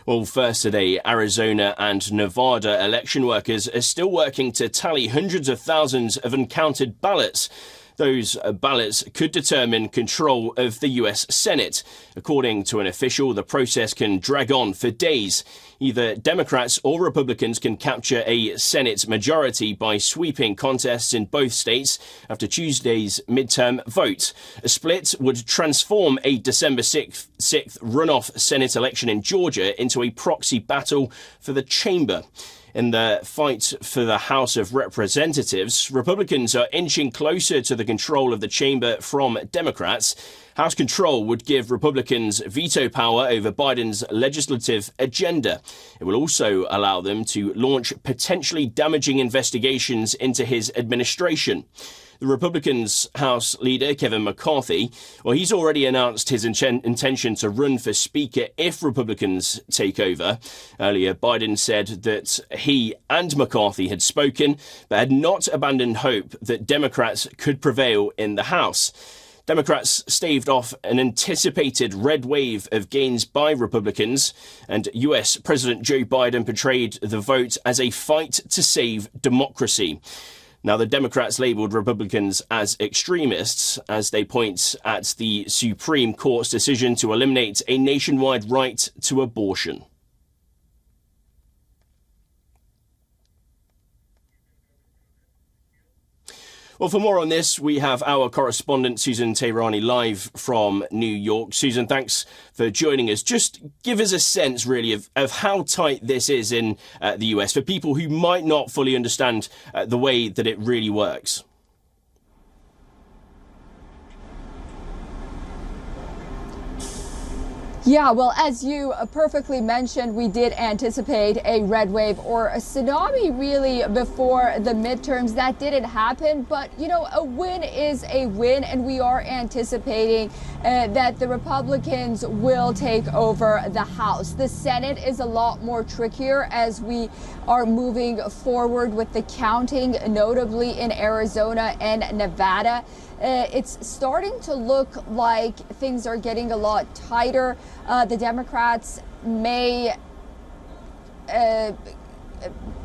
Well, first today, Arizona and Nevada election workers are still working to tally hundreds of thousands of uncounted ballots. Those ballots could determine control of the US Senate. According to an official, the process can drag on for days. Either Democrats or Republicans can capture a Senate majority by sweeping contests in both states after Tuesday's midterm vote. A split would transform a December 6th runoff Senate election in Georgia into a proxy battle for the chamber. In the fight for the House of Representatives, Republicans are inching closer to the control of the chamber from Democrats. House control would give Republicans veto power over Biden's legislative agenda. It will also allow them to launch potentially damaging investigations into his administration. The Republicans' House leader, Kevin McCarthy, well, he's already announced his intention to run for Speaker if Republicans take over. Earlier, Biden said that he and McCarthy had spoken, but had not abandoned hope that Democrats could prevail in the House. Democrats staved off an anticipated red wave of gains by Republicans, and US President Joe Biden portrayed the vote as a fight to save democracy. Now, the Democrats labelled Republicans as extremists as they point at the Supreme Court's decision to eliminate a nationwide right to abortion. Well, for more on this, we have our correspondent, Susan Tehrani, live from New York. Susan, thanks for joining us. Just give us a sense, really, of how tight this is in the US for people who might not fully understand the way that it really works. Yeah, well, as you perfectly mentioned, we did anticipate a red wave or a tsunami really before the midterms. That didn't happen. But, you know, a win is a win, and we are anticipating that the Republicans will take over the House. The Senate is a lot more trickier as we are moving forward with the counting, notably in Arizona and Nevada. It's starting to look like things are getting a lot tighter. The Democrats may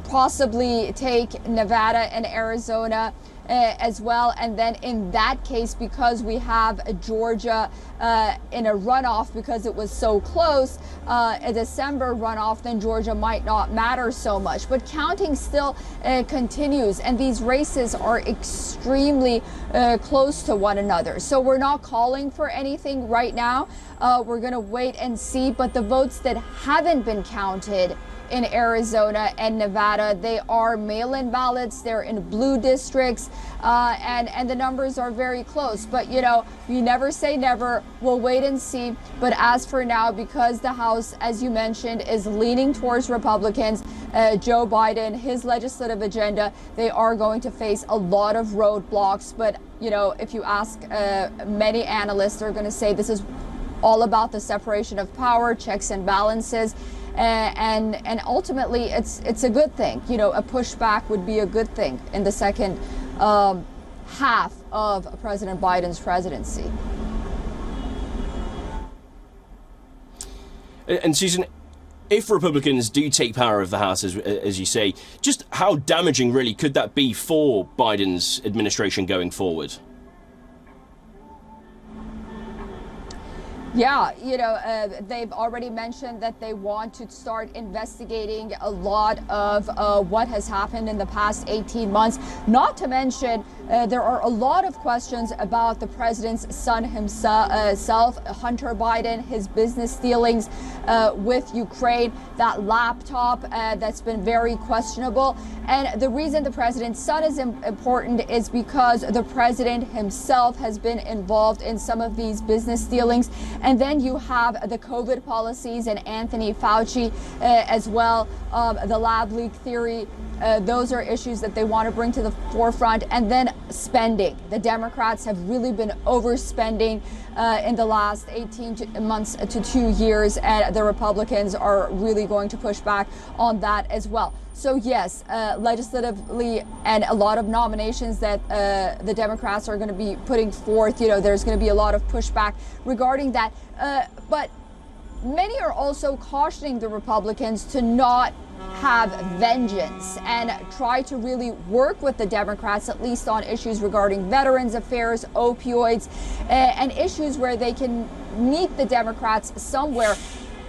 possibly take Nevada and Arizona as well. And then in that case, because we have Georgia in a runoff because it was so close, a December runoff, then Georgia might not matter so much. But counting still continues, and these races are extremely close to one another. So we're not calling for anything right now. We're going to wait and see. But the votes that haven't been counted in Arizona and Nevada, they are mail-in ballots. They're in blue districts, and the numbers are very close. But, you know, you never say never. We'll wait and see. But as for now, because the House, as you mentioned, is leaning towards Republicans, Joe Biden, his legislative agenda, they are going to face a lot of roadblocks. But, you know, if you ask many analysts, they're going to say this is all about the separation of power, checks and balances. And ultimately, it's a good thing. You know, a pushback would be a good thing in the second half of President Biden's presidency. And Susan, if Republicans do take power of the House, as you say, just how damaging really could that be for Biden's administration going forward? Yeah, you know, they've already mentioned that they want to start investigating a lot of what has happened in the past 18 months. Not to mention, there are a lot of questions about the president's son himself, Hunter Biden, his business dealings with Ukraine, that laptop that's been very questionable. And the reason the president's son is important is because the president himself has been involved in some of these business dealings. And then you have the COVID policies and Anthony Fauci as well, the lab leak theory. Those are issues that they want to bring to the forefront. And then spending. The Democrats have really been overspending in the last 18 months to 2 years, and the Republicans are really going to push back on that as well. So yes, legislatively, and a lot of nominations that the Democrats are going to be putting forth, you know, there's going to be a lot of pushback regarding that. But many are also cautioning the Republicans to not have vengeance and try to really work with the Democrats, at least on issues regarding veterans affairs, opioids, and issues where they can meet the Democrats somewhere.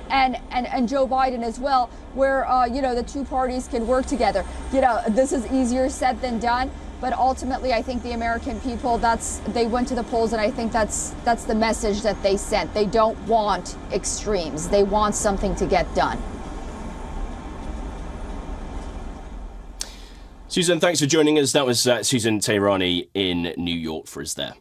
And Joe Biden as well, where, the two parties can work together. This is easier said than done. But ultimately, I think the American people, they went to the polls, and I think that's the message that they sent. They don't want extremes. They want something to get done. Susan, thanks for joining us. That was Susan Tehrani in New York for us there.